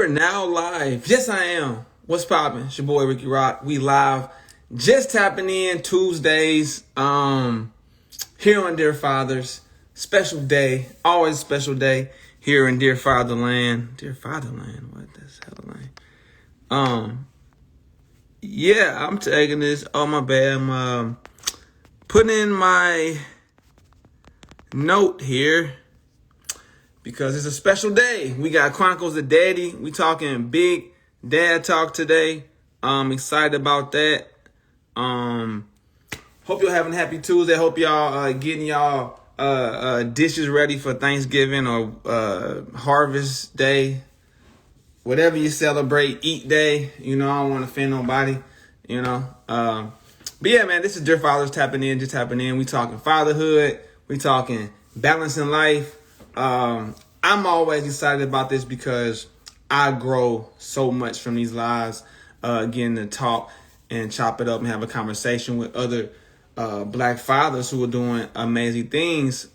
We're now live. Yes, I am. What's poppin'? It's your boy Ricky Rock. We live. Just tapping in Tuesdays. Here on Dear Fathers. Special day. Always a special day here in Dear Fatherland. Dear Fatherland. What the hell name? Yeah, I'm taking this. Oh my bad. I'm putting in my note here. Because it's a special day. We got Chronicles of Daddy. We talking big dad talk today. Excited about that. Hope you're having a happy Tuesday. Hope y'all getting y'all dishes ready for Thanksgiving or Harvest Day. Whatever you celebrate, eat day. You know, I don't want to offend nobody. You know. But yeah, man, this is Dear Fathers tapping in, just tapping in. We talking fatherhood. We talking balancing life. I'm always excited about this because I grow so much from these lives, getting to talk and chop it up and have a conversation with other black fathers who are doing amazing things,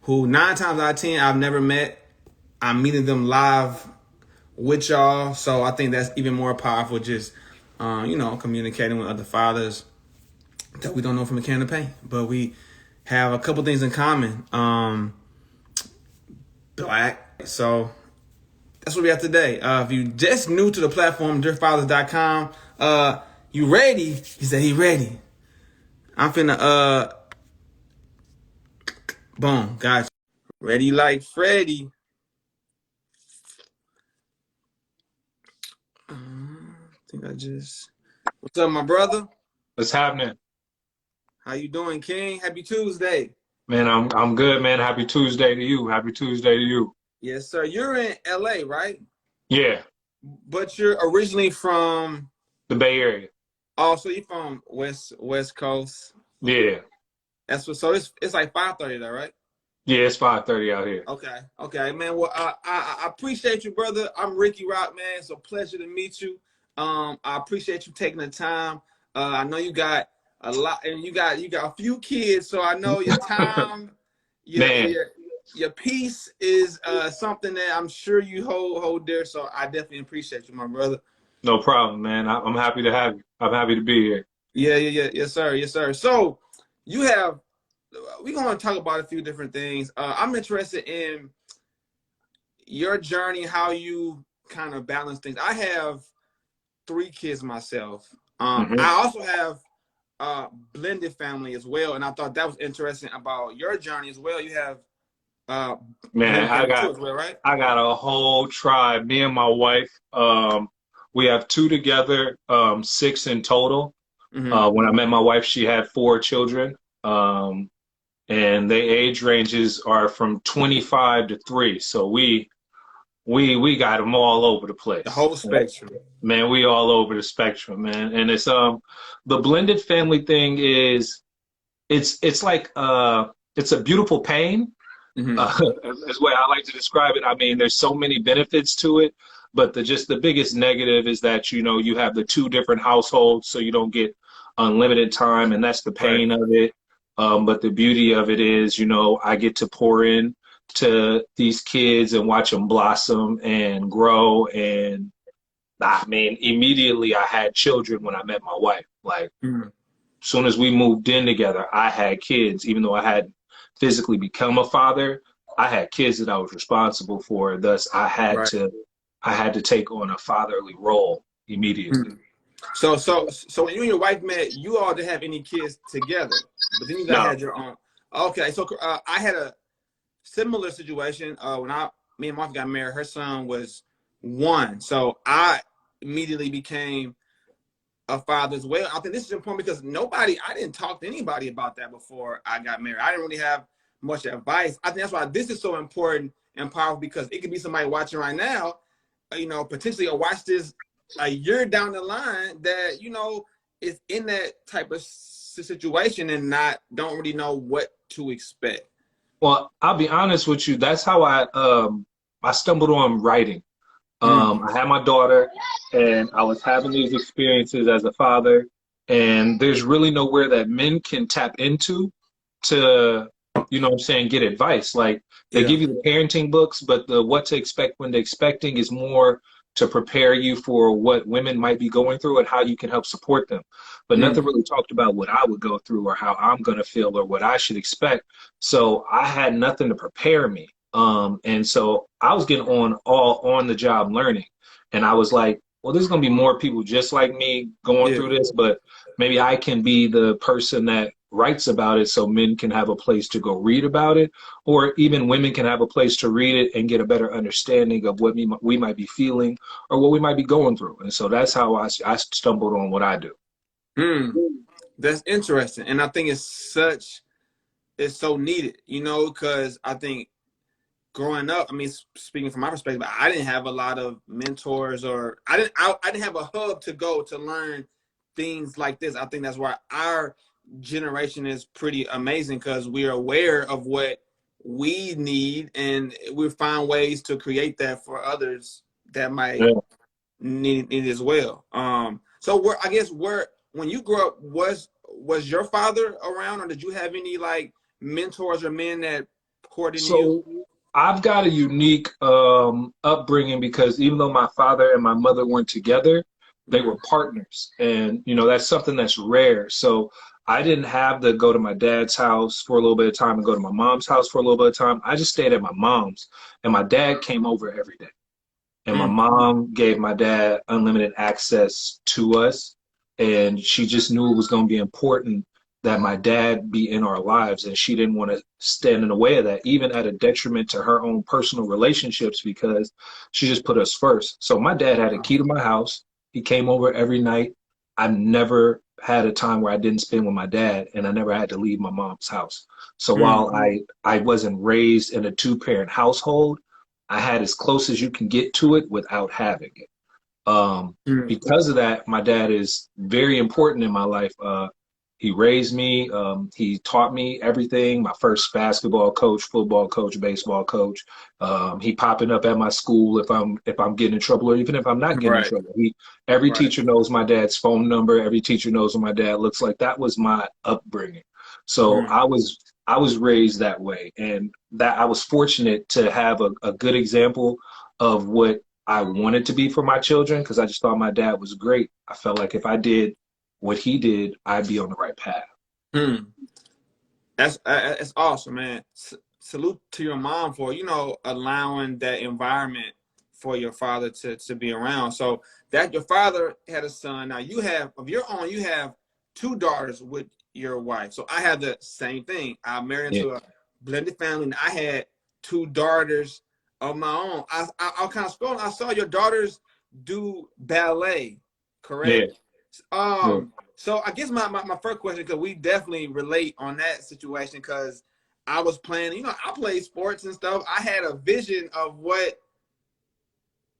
who 9 times out of 10 I've never met. I'm meeting them live with y'all. So I think that's even more powerful, just, communicating with other fathers that we don't know from a can of paint, but we have a couple things in common. Black. So that's what we have today. If you just new to the platform, dearfathers.com, you ready? He said he ready. I'm finna, boom, gotcha. Ready like Freddy. I think what's up, my brother? What's happening? How you doing, King? Happy Tuesday. Man, I'm good, man. Happy Tuesday to you. Happy Tuesday to you. Yes, sir. You're in LA, right? Yeah. But you're originally from The Bay Area. Oh, so you're from West Coast. Yeah. That's what. So it's like 5:30 there, right? Yeah, it's 5:30 out here. Okay, man. Well, I appreciate you, brother. I'm Ricky Rock, man. It's a pleasure to meet you. I appreciate you taking the time. I know you got a lot, and you got a few kids, so I know your time, Man. your peace is something that I'm sure you hold dear. So I definitely appreciate you, my brother. No problem, man. I'm happy to have you. I'm happy to be here. Yeah. Yes, sir. So we're going to talk about a few different things. I'm interested in your journey, how you kind of balance things. I have 3 kids myself. I also have blended family as well, and I thought that was interesting about your journey as well. You have man, I got too as well, right? I got a whole tribe. Me and my wife, we have 2 together, 6 in total. When I met my wife, she had 4 children. And their age ranges are from 25 to 3. So we got them all over the place. The whole spectrum. Man, we all over the spectrum, man. And it's the blended family thing is it's like it's a beautiful pain. Is the way I like to describe it. I mean, there's so many benefits to it, but the biggest negative is that you have the 2 different households, so you don't get unlimited time, and that's the pain of it. But the beauty of it is, I get to pour in to these kids and watch them blossom and grow. And I mean, immediately I had children when I met my wife. Like, as soon as we moved in together, I had kids. Even though I hadn't physically become a father, I had kids that I was responsible for. Thus, I had to take on a fatherly role immediately. So when you and your wife met, you all didn't have any kids together, but then you guys had your own. Okay, so I had a similar situation when me and my wife got married. Her son was 1, so I immediately became a father as well. I think this is important because I didn't talk to anybody about that before I got married. I didn't really have much advice. I think that's why this is so important and powerful, because it could be somebody watching right now, potentially, or watch this a year down the line that is in that type of situation and don't really know what to expect. Well, I'll be honest with you. That's how I stumbled on writing. I had my daughter, and I was having these experiences as a father, and there's really nowhere that men can tap into to you know what I'm saying, get advice. Like they Yeah. give you the parenting books, but the what to expect when they're expecting is more to prepare you for what women might be going through and how you can help support them. But nothing Mm. really talked about what I would go through or how I'm going to feel or what I should expect. So I had nothing to prepare me. And so I was getting all on the job learning. And I was like, well, there's going to be more people just like me going Yeah. through this, but maybe I can be the person that writes about it so men can have a place to go read about it, or even women can have a place to read it and get a better understanding of what we might be feeling or what we might be going through. And so that's how I stumbled on what I do. Mm. That's interesting. And I think it's so needed, you know, because I think growing up, I mean, speaking from my perspective, I didn't have a lot of mentors, or I didn't have a hub to go to learn things like this. I think that's why our generation is pretty amazing, because we're aware of what we need, and we find ways to create that for others that might Yeah. need it as well. So where when you grew up, was your father around, or did you have any like mentors or men that poured into you? So I've got a unique upbringing because even though my father and my mother weren't together, they were Mm. partners. And, you know, that's something that's rare. So I didn't have to go to my dad's house for a little bit of time and go to my mom's house for a little bit of time. I just stayed at my mom's, and my dad came over every day. And my Mm. mom gave my dad unlimited access to us, and she just knew it was going to be important that my dad be in our lives, and she didn't want to stand in the way of that, even at a detriment to her own personal relationships, because she just put us first. So my dad had a key to my house. He came over every night. I've never had a time where I didn't spend with my dad, and I never had to leave my mom's house. So while Mm. I wasn't raised in a two-parent household, I had as close as you can get to it without having it. Mm. Because of that, my dad is very important in my life. He raised me. He taught me everything. My first basketball coach, football coach, baseball coach. He popping up at my school if I'm getting in trouble, or even if I'm not getting in Right. trouble. Every Right. teacher knows my dad's phone number. Every teacher knows what my dad looks like. That was my upbringing. So Mm. I was raised that way, and that I was fortunate to have a good example of what I wanted to be for my children, because I just thought my dad was great. I felt like if I did what he did, I'd be on the right path. Mm. That's awesome, man. Salute to your mom for, you know, allowing that environment for your father to be around. So that your father had a son. Now you have of your own. You have two daughters with your wife. So I had the same thing. I married Yeah, into a blended family, and I had two daughters of my own. I kind of scrolling. I saw your daughters do ballet, yeah, correct? yeah. So I guess my first question, because we definitely relate on that situation, because I was playing, you know, I played sports and stuff. I had a vision of what,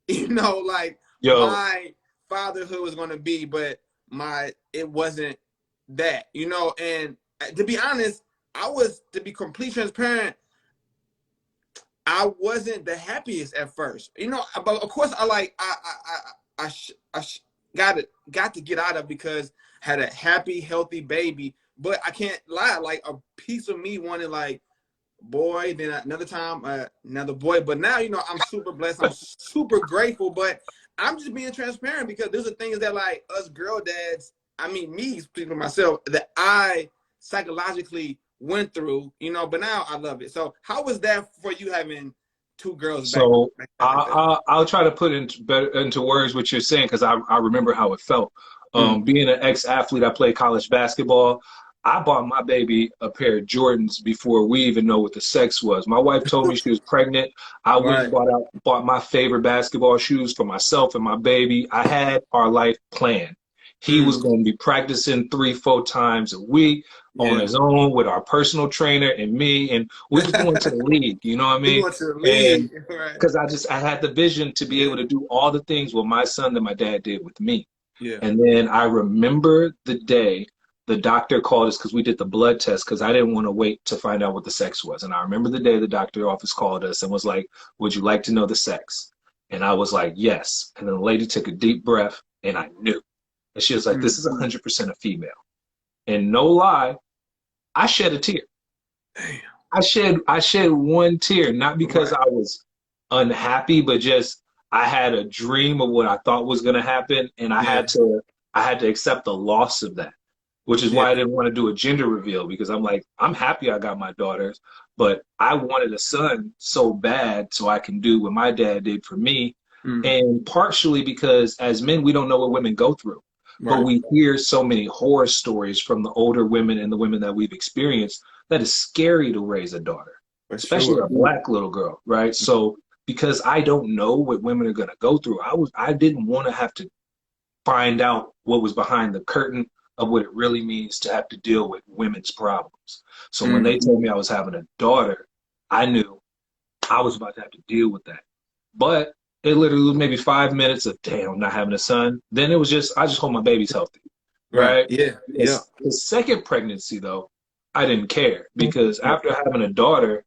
you know, like Yo, my fatherhood was going to be, but it wasn't that, you know. And to be honest, to be completely transparent, I wasn't the happiest at first, you know. But of course, I got to get out of, because I had a happy, healthy baby. But I can't lie, like a piece of me wanted like boy, then another time another boy. But now, you know, I'm super blessed. I'm super grateful. But I'm just being transparent, because there's the things that like us girl dads. I mean, me speaking for myself, that I psychologically went through, you know. But now I love it. So how was that for you, having two girls so back like that? I'll try to put into words what you're saying, because I remember how it felt. Mm. Being an ex-athlete, I played college basketball. I bought my baby a pair of Jordans before we even know what the sex was. My wife told me she was pregnant. I went and Right. bought my favorite basketball shoes for myself and my baby. I had our life planned. He was Mm. going to be practicing 3, 4 times a week on Yeah. his own with our personal trainer and me, and we was going to the league. You know what I We mean? went to the And league. Right. because I had the vision to be Yeah. able to do all the things with my son that my dad did with me. Yeah. And then I remember the day the doctor called us, because we did the blood test, because I didn't want to wait to find out what the sex was. And I remember the day the doctor office called us and was like, "Would you like to know the sex?" And I was like, "Yes." And then the lady took a deep breath, and I knew. And she was like, Mm. "This is 100% a female." And no lie, I shed a tear. Damn. I shed one tear, not because Right. I was unhappy, but just I had a dream of what I thought was going to happen, and Yeah. I had to accept the loss of that, which is Yeah. why I didn't want to do a gender reveal because I'm like, I'm happy I got my daughters, but I wanted a son so bad so I can do what my dad did for me, Mm. and partially because as men we don't know what women go through. But Right. we hear so many horror stories from the older women and the women that we've experienced that is scary to raise a daughter, For especially sure. a black little girl, right? So because I don't know what women are going to go through, I didn't want to have to find out what was behind the curtain of what it really means to have to deal with women's problems. So when Mm. they told me I was having a daughter, I knew I was about to have to deal with that. But it literally was maybe 5 minutes of damn not having a son. Then it was just I just hope my baby's healthy, Right. right? Yeah. Yeah. The second pregnancy though, I didn't care because after having a daughter,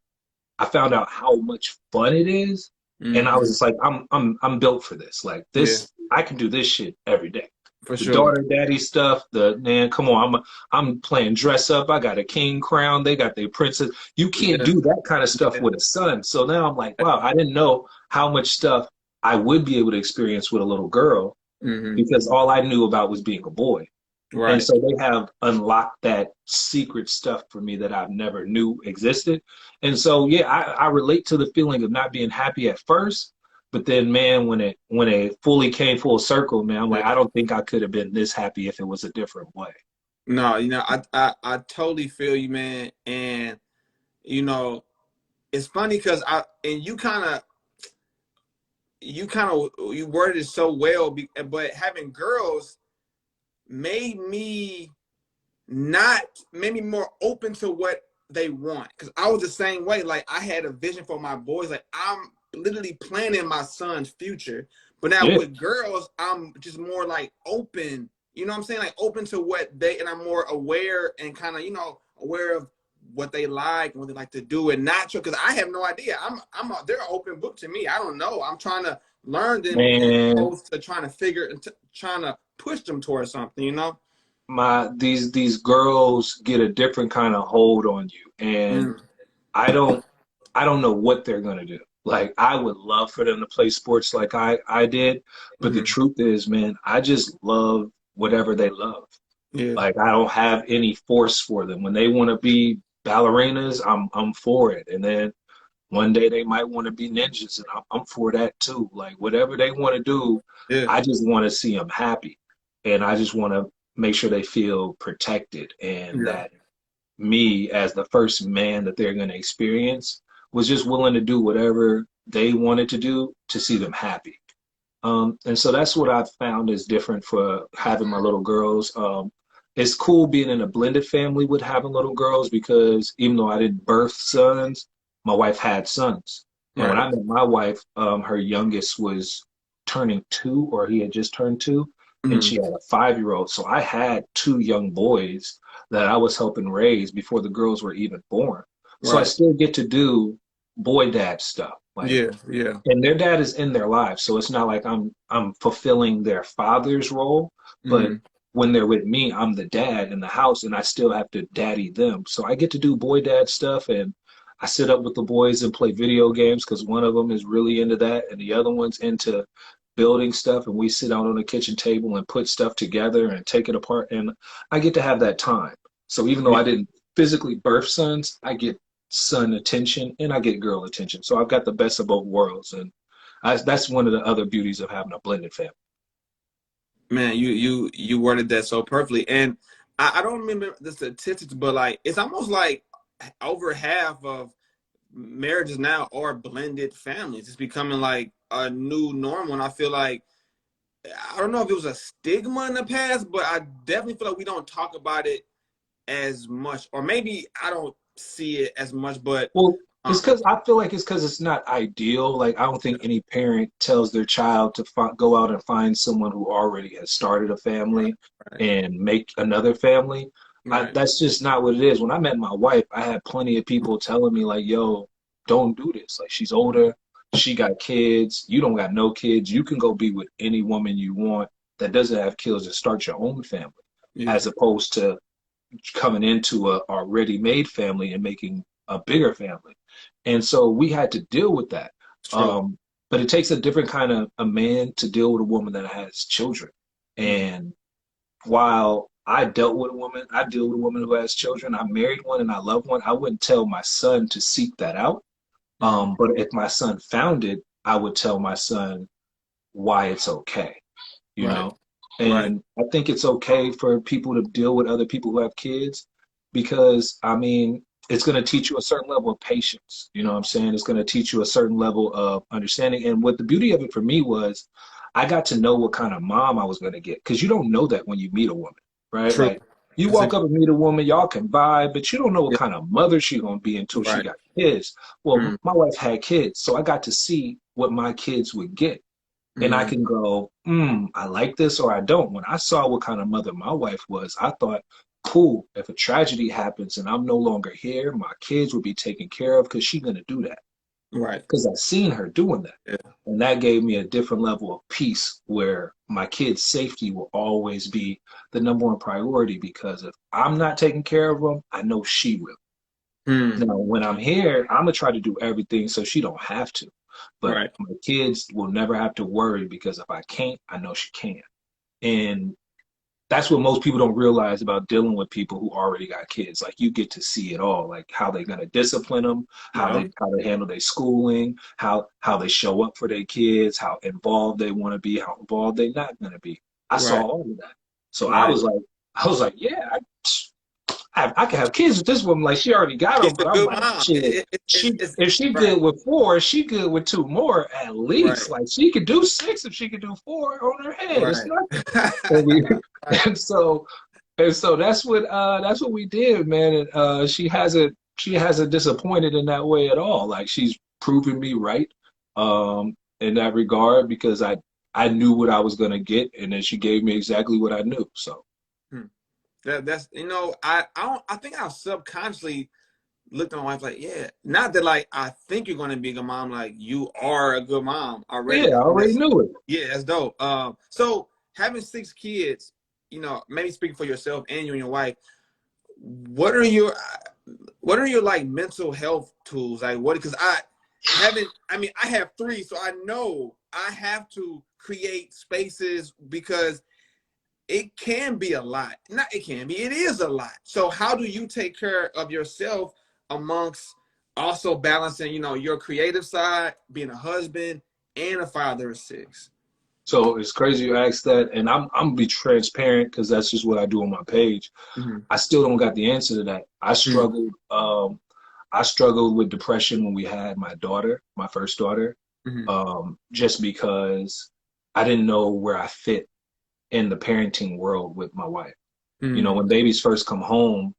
I found out how much fun it is, and I Mm-hmm. was just like, I'm built for this. Like Yeah. this, I can do this shit every day. For The sure. daughter daddy stuff, the man, come on, I'm playing dress up. I got a king crown. They got their princess. You can't Yeah. do that kind of stuff Yeah. with a son. So now I'm like, wow, I didn't know how much stuff I would be able to experience with a little girl Mm-hmm. because all I knew about was being a boy. And Right. so they have unlocked that secret stuff for me that I've never knew existed. And so yeah, I relate to the feeling of not being happy at first, but then man, when it fully came full circle, man, I'm like, Yeah. I don't think I could have been this happy if it was a different way. No, I totally feel you, man. And you know, it's funny because I and you worded it so well, but having girls made me not made me more open to what they want. Because I was the same way. Like I had a vision for my boys. Like I'm literally planning my son's future. But now Yeah, with girls, I'm just more like open. You know what I'm saying? Like open to what they and I'm more aware and kind of aware of what they like and what they like to do and not because I have no idea. They're an open book to me. I don't know. I'm trying to learn them as man, opposed to trying to trying to push them towards something. You know? my these girls get a different kind of hold on you, and Mm, I don't I don't know what they're gonna do. Like I would love for them to play sports like I did, but the mm, truth is, man, I just love whatever they love. yeah. Like I don't have any force for them. When they want to be ballerinas, I'm for it. And then one day they might want to be ninjas, and I'm for that too. Like whatever they want to do, Yeah. I just want to see them happy, and I just want to make sure they feel protected and Yeah. that me as the first man that they're going to experience was just willing to do whatever they wanted to do to see them happy. And so that's what I've found is different for having my little girls. It's cool being in a blended family with having little girls because even though I didn't birth sons, my wife had sons. And when Right. I met my wife, her youngest was turning 2, or he had just turned 2, and Mm, she had a 5-year-old. So I had 2 young boys that I was helping raise before the girls were even born. So I right. still get to do boy dad stuff. Like Yeah. Yeah. and their dad is in their lives, so it's not like I'm fulfilling their father's role, but Mm, when they're with me, I'm the dad in the house and I still have to daddy them. So I get to do boy dad stuff, and I sit up with the boys and play video games because one of them is really into that and the other one's into building stuff, and we sit out on the kitchen table and put stuff together and take it apart, and I get to have that time. So even though yeah. I didn't physically birth sons, I get son attention and I get girl attention. So I've got the best of both worlds, and that's one of the other beauties of having a blended family. Man, you worded that so perfectly. And I don't remember the statistics, but like it's almost like over half of marriages now are blended families. It's becoming like a new normal. And I feel like I don't know if it was a stigma in the past, but I definitely feel like we don't talk about it as much. Or maybe I don't see it as much, but Well, it's um because I feel like it's because it's not ideal. Like I don't think any parent tells their child to go out and find someone who already has started a right, family right, and make another family. right. That's just not what it is. When I met my wife, I had plenty of people telling me like, "Yo, don't do this. Like she's older, she got kids, you don't got no kids. You can go be with any woman you want that doesn't have kids and start your own family, Yeah. as opposed to coming into a already made family and making a bigger family. And so we had to deal with that. True. But it takes a different kind of a man to deal with a woman that has children. Mm. And while I dealt with a woman, I deal with a woman who has children. I married one and I love one. I wouldn't tell my son to seek that out. Mm. But if my son found it, I would tell my son why it's okay, you Right. know? Right. And I think it's okay for people to deal with other people who have kids because, I mean, it's going to teach you a certain level of patience. You know what I'm saying? It's going to teach you a certain level of understanding. And what the beauty of it for me was I got to know what kind of mom I was going to get because you don't know that when you meet a woman, right? True. Like you That's walk up and meet a woman, y'all can vibe, but you don't know what yeah. kind of mother she's going to be until she Right. got kids. Well, Mm. my wife had kids, so I got to see what my kids would get. And I Mm. can go, I like this or I don't. When I saw what kind of mother my wife was, I thought, cool, if a tragedy happens and I'm no longer here, my kids will be taken care of because she's going to do that. Right. Because I've seen her doing that. Yeah. And that gave me a different level of peace where my kids' safety will always be the number one priority because if I'm not taking care of them, I know she will. Mm. Now, when I'm here, I'm gonna try to do everything so she don't have to. But Right. my kids will never have to worry because if I can't, I know she can. And that's what most people don't realize about dealing with people who already got kids. Like you get to see it all, like how they're gonna discipline them, Yeah. how they handle their schooling, how they show up for their kids, how involved they want to be, how involved they're not gonna be. I saw Right. all of that. So Right. I was like, yeah, I can have kids with this woman. Like she already got She's them, a but I'm good like, mom. shit. She if she Right. good with four, she good with two more at least. Right. Like she could do six if she could do four on her head. It's Right. nothing. And, we, Right. and so that's what we did, man. And she hasn't disappointed in that way at all. Like she's proven me right in that regard because I knew what I was gonna get, and then she gave me exactly what I knew. So. Hmm. That's I think I subconsciously looked at my wife like, yeah, not that like I think you're gonna be a good mom, like you are a good mom Yeah, already. I I think already that's knew it. yeah, that's dope. So having 6 kids, maybe speaking for yourself and you and your wife, what are your like mental health tools? Like what? Because I have 3, so I know I have to create spaces because it can be a lot. Not it can be, it is a lot. So how do you take care of yourself amongst also balancing, your creative side, being a husband and a father of 6? So it's crazy you asked that, and I'm gonna be transparent because that's just what I do on my page. Mm-hmm. I still don't got the answer to that. I struggled with depression when we had my daughter, my first daughter, Mm-hmm. just because I didn't know where I fit in the parenting world with my wife. You know, Mm-hmm. when babies first come home,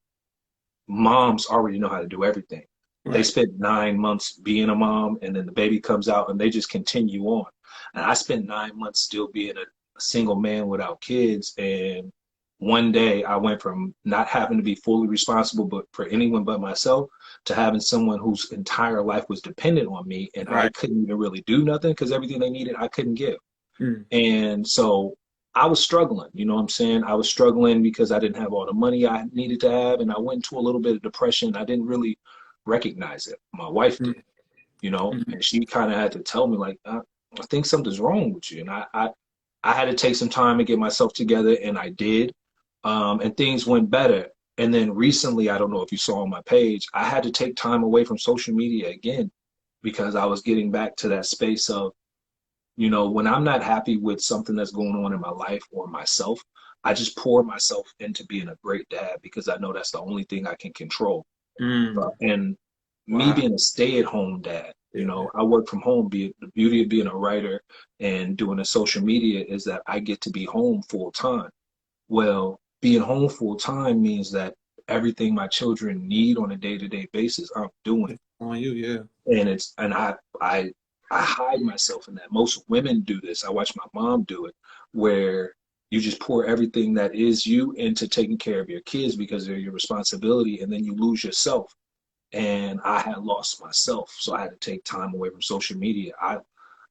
moms already know how to do everything. They Right. spent 9 months being a mom, and then the baby comes out, and they just continue on. And I spent 9 months still being a single man without kids. And one day, I went from not having to be fully responsible, but for anyone but myself, to having someone whose entire life was dependent on me, and I Right. couldn't even really do nothing because everything they needed, I couldn't give. Mm-hmm. And so I was struggling, you know what I'm saying? I was struggling because I didn't have all the money I needed to have, and I went into a little bit of depression. I didn't really recognize it. My wife did, you know, Mm-hmm. and she kind of had to tell me, like, I think something's wrong with you. And I had to take some time to get myself together, and I did. And things went better. And then recently, I don't know if you saw on my page, I had to take time away from social media again because I was getting back to that space of, when I'm not happy with something that's going on in my life or myself, I just pour myself into being a great dad because I know that's the only thing I can control. Mm-hmm. And me Wow. being a stay-at-home dad, Yeah. I work from home. The beauty of being a writer and doing the social media is that I get to be home full time. Well, being home full time means that everything my children need on a day-to-day basis, I'm doing. It's on you, yeah. And I hide myself in that. Most women do this. I watch my mom do it, where you just pour everything that is you into taking care of your kids because they're your responsibility, and then you lose yourself. And I had lost myself, so I had to take time away from social media.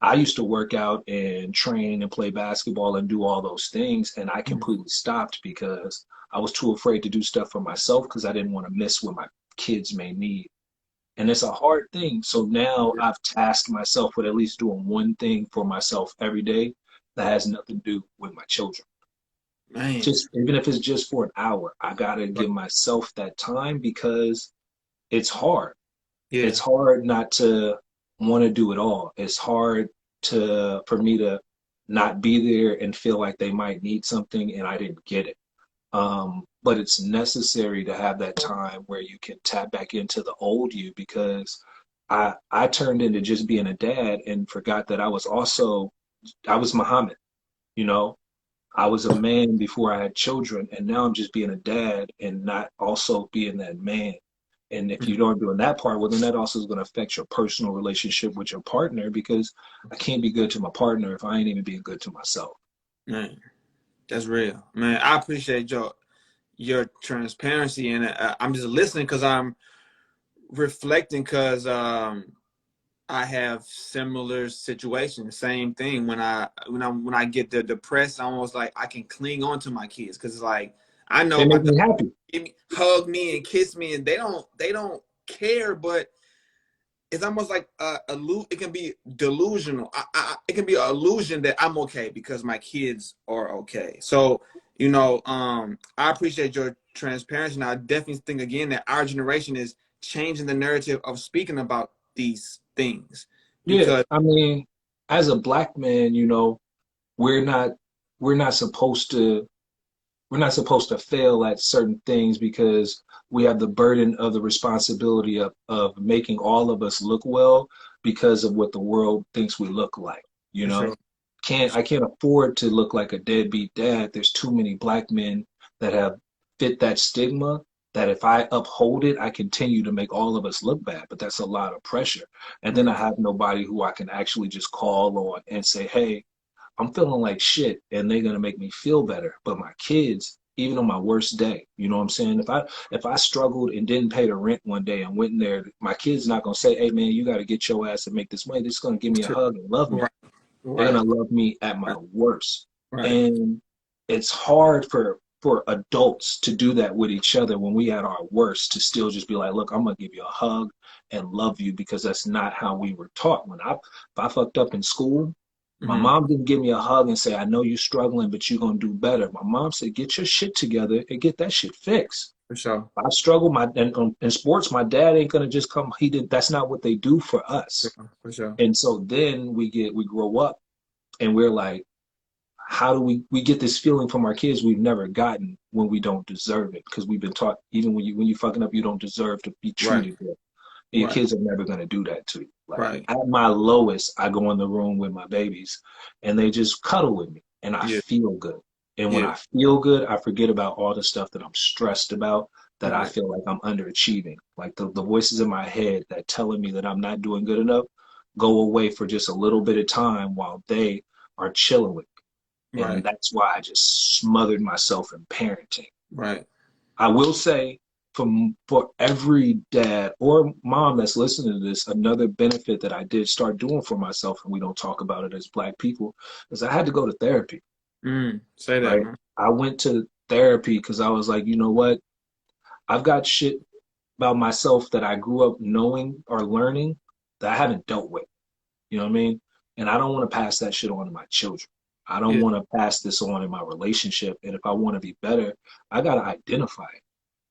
I used to work out and train and play basketball and do all those things, and I Mm-hmm. completely stopped because I was too afraid to do stuff for myself because I didn't want to miss what my kids may need. And it's a hard thing. So now I've tasked myself with at least doing one thing for myself every day that has nothing to do with my children. Man. Just even if it's just for an hour, I gotta give myself that time because it's hard. It's Yeah. hard not to want to do it all. It's hard to for me to not be there and feel like they might need something and I didn't get it. But it's necessary to have that time where you can tap back into the old you because I turned into just being a dad and forgot that I was Muhammad, you know. I was a man before I had children, and now I'm just being a dad and not also being that man. And if you aren't doing that part, well, then that also is going to affect your personal relationship with your partner because I can't be good to my partner if I ain't even being good to myself. Man, that's real. Man, I appreciate your transparency, and I'm just listening because I'm reflecting because I have similar situations. Same thing when I get depressed, I almost like I can cling on to my kids because it's like I know They my make daughter me happy. hug me and kiss me, and they don't care, but it's almost like it can be delusional. It can be an illusion that I'm okay because my kids are okay. So I appreciate your transparency, and I definitely think again that our generation is changing the narrative of speaking about these things Yeah, because I mean, as a black man, we're not we're not supposed to we're not supposed to fail at certain things because we have the burden of the responsibility of making all of us look well because of what the world thinks we look like. You for know, sure, for I sure, can't afford to look like a deadbeat dad. There's too many black men that have fit that stigma that if I uphold it, I continue to make all of us look bad. But that's a lot of pressure. And then I mm, have nobody who I can actually just call on and say, hey, I'm feeling like shit and they're gonna make me feel better. But my kids, even on my worst day, you know what I'm saying? If I struggled and didn't pay the rent one day and went in there, my kids not gonna say, hey man, you gotta get your ass and make this money. They're just gonna give me a sure. hug and love me. Right, They're right, gonna love me at my worst. right, And it's hard for adults to do that with each other when we at our worst to still just be like, look, I'm gonna give you a hug and love you because that's not how we were taught. If I fucked up in school, my mm-hmm, mom didn't give me a hug and say, I know you're struggling, but you're gonna do better. My mom said, get your shit together and get that shit fixed. for sure, I struggle in sports, my dad ain't gonna just come. He did that's not what they do for us. for sure, And so then we grow up and we're like, how do we get this feeling from our kids we've never gotten when we don't deserve it? Because we've been taught even when you fucking up, you don't deserve to be right, treated good. Your right, kids are never gonna do that to you. Like right, at my lowest, I go in the room with my babies and they just cuddle with me and I yeah, feel good. And when yeah, I feel good, I forget about all the stuff that I'm stressed about, that I right, feel like I'm underachieving. Like the voices in my head that telling me that I'm not doing good enough go away for just a little bit of time while they are chilling with me. And right, that's why I just smothered myself in parenting. right, I will say for every dad or mom that's listening to this, another benefit that I did start doing for myself, and we don't talk about it as black people, is I had to go to therapy, say that, right? man, I went to therapy because I was like, you know what? I've got shit about myself that I grew up knowing or learning that I haven't dealt with. You know what I mean? And I don't want to pass that shit on to my children. I don't yeah, want to pass this on in my relationship. And if I want to be better, I got to identify it.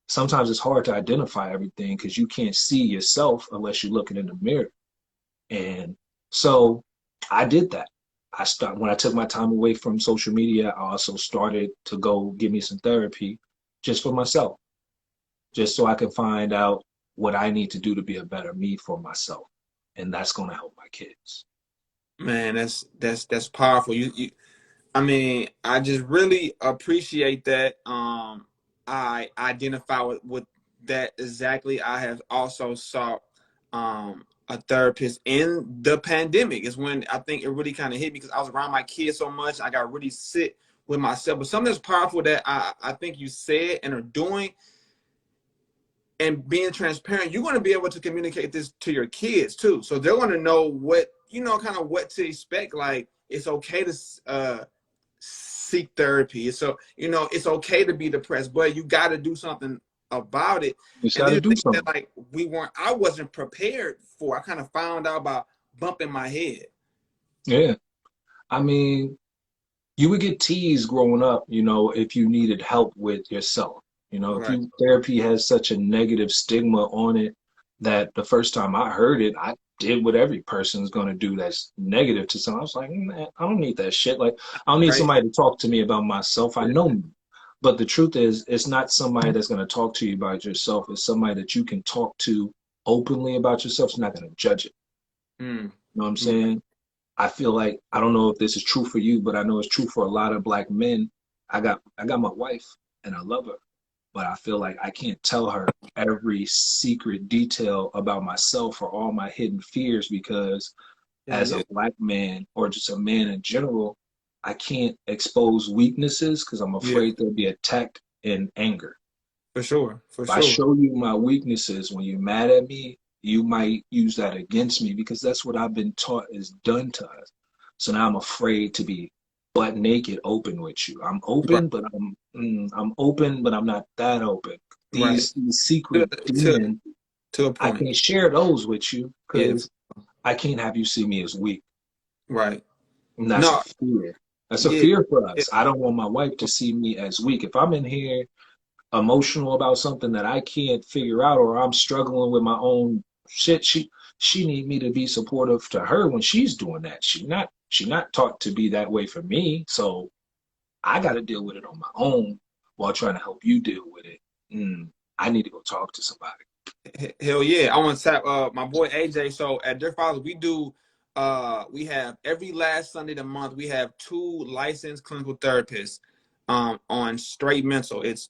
Sometimes it's hard to identify everything because you can't see yourself unless you're looking in the mirror. And so I did that. When I took my time away from social media, I also started to go give me some therapy just for myself, just so I can find out what I need to do to be a better me for myself. And that's going to help my kids. man, that's powerful. I mean, I just really appreciate that. I identify with that exactly. I have also sought a therapist in the pandemic. Is when I think it really kind of hit me because I was around my kids so much. I got really sick with myself. But something that's powerful that I think you said and are doing and being transparent, you're going to be able to communicate this to your kids too. So they're going to know kind of what to expect. Like it's okay to seek therapy. So, it's okay to be depressed, but you got to do something about it. You just And got these to are do things that something. like I wasn't prepared for. I kind of found out about bumping my head. Yeah. I mean, you would get teased growing up, you know, if you needed help with yourself. You know, if Right. you therapy has such a negative stigma on it that the first time I heard it, I did what every person's gonna do that's negative to someone. I was like, man, I don't need that shit. Like, I don't need Right. somebody to talk to me about myself. I Yeah. know me. But the truth is, it's not somebody that's gonna talk to you about yourself. It's somebody that you can talk to openly about yourself. It's not gonna judge it. Mm. You know what I'm Yeah. saying? I feel like I don't know if this is true for you, but I know it's true for a lot of black men. I got my wife and I love her, but I feel like I can't tell her every secret detail about myself or all my hidden fears because Hell as yeah. a black man or just a man in general, I can't expose weaknesses because I'm Yeah. afraid they'll be attacked in anger. For sure. For If I sure. show you my weaknesses when you're mad at me, you might use that against me because that's what I've been taught is done to us. So now I'm afraid to be butt naked open with you. I'm Right. open, but I'm open, but I'm not that open. Right. These To secret to, demons, to a I point. can't share those with you Yeah. because I can't have you see me as weak. Right. And that's a No. fear. That's a Yeah. fear for Yeah. us. I don't want my wife to see me as weak. If I'm in here emotional about something that I can't figure out or I'm struggling with my own shit, she need me to be supportive to her when she's doing that. She not taught to be that way for me. So I got to deal with it on my own while trying to help you deal with it. I need to go talk to somebody. Hell yeah. I want to tap my boy AJ. So at Dear Fathers, we have every last Sunday of the month, we have two licensed clinical therapists on straight mental. It's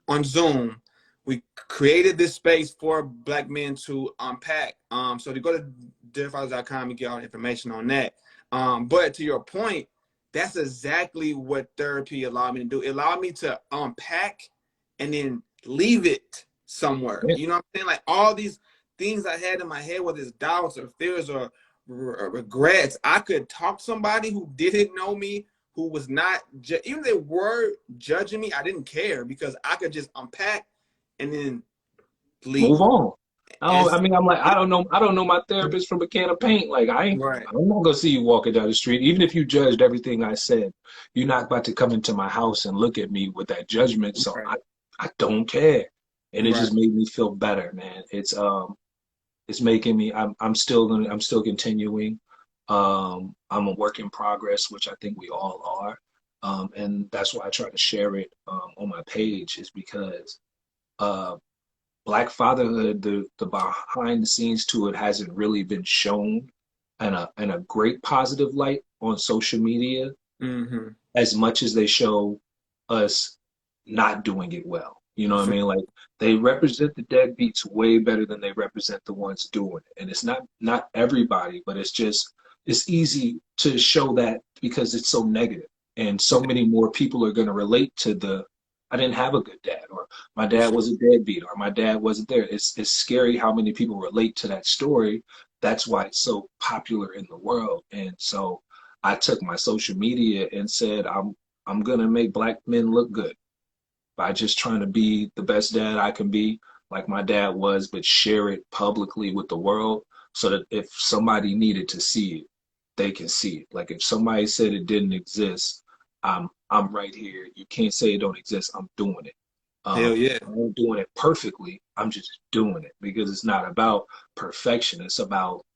on Zoom. We created this space for black men to unpack. So to go to dearfathers.com and get all the information on that. But to your point, that's exactly what therapy allowed me to do. It allowed me to unpack and then leave it somewhere. Yeah. You know what I'm saying? Like all these things I had in my head, whether it's doubts or fears or regrets, I could talk to somebody who didn't know me, who was not, even if they were judging me, I didn't care because I could just unpack and then Move leave. on. And I mean, I'm like, I don't know my therapist from a can of paint. Like, right, I'm not gonna see you walking down the street, even if you judged everything I said. You're not about to come into my house and look at me with that judgment. So right, I don't care, and it right. just made me feel better, man. It's making me. I'm still continuing. I'm a work in progress, which I think we all are, and that's why I try to share it on my page, is because. Uh, Black fatherhood, the behind the scenes to it hasn't really been shown in a great positive light on social media Mm-hmm. as much as they show us not doing it well. You know what I For, mean? Like they represent the deadbeats way better than they represent the ones doing it. And it's not everybody, but it's easy to show that because it's so negative. And so yeah, many more people are gonna relate to the I didn't have a good dad or my for dad sure. was a deadbeat or my dad wasn't there. It's scary how many people relate to that story. That's why it's so popular in the world. And so I took my social media and said I'm gonna make black men look good by just trying to be the best dad I can be, like my dad was, but share it publicly with the world so that if somebody needed to see it, they can see it. Like if somebody said it didn't exist, I'm right here. You can't say it don't exist. I'm doing it. Hell yeah. I'm doing it perfectly. I'm just doing it because it's not about perfection. It's about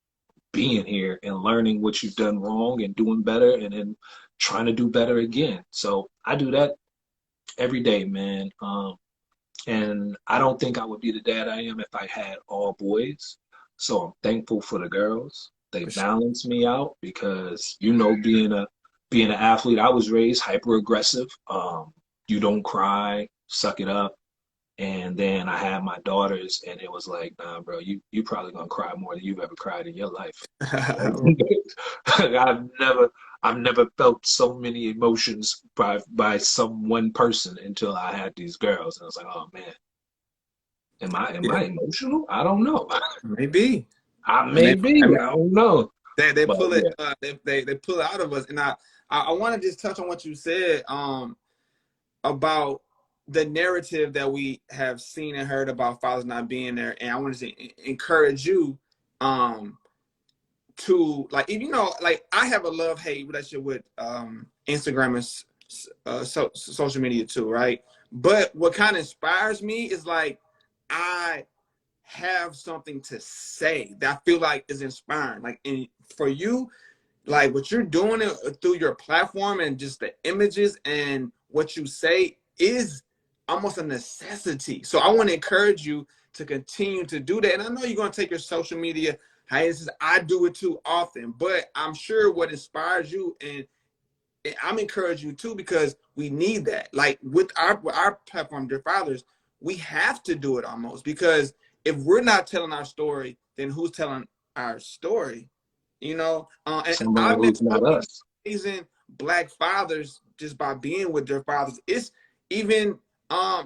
being here and learning what you've done wrong and doing better and then trying to do better again. So I do that every day, man. And I don't think I would be the dad I am if I had all boys. So I'm thankful for the girls. They For sure. balance me out because being an athlete, I was raised hyper aggressive. You don't cry, suck it up. And then I had my daughters, and it was like, nah, bro, you probably gonna cry more than you've ever cried in your life. I've never I've never felt so many emotions by some one person until I had these girls, and I was like, oh man, am Yeah, I emotional? I don't know. maybe. I And may be. I don't know. they But pull it yeah, they pull it out of us. And I want to just touch on what you said about the narrative that we have seen and heard about fathers not being there, and I wanted to encourage you to, like, you know, like I have a love-hate relationship with Instagram and social media too, right? But what kind of inspires me is like I have something to say that I feel like is inspiring. Like, and for you, like what you're doing through your platform and just the images and what you say is almost a necessity. So I want to encourage you to continue to do that. And I know you're going to take your social media hiatus. I do it too often, but I'm sure what inspires you, and I'm encouraging you too, because we need that. Like with our platform, Dear Fathers, we have to do it almost, because if we're not telling our story, then who's telling our story? You know, and Somebody I've met who's so not many us. amazing Black fathers just by being with Their Fathers. Even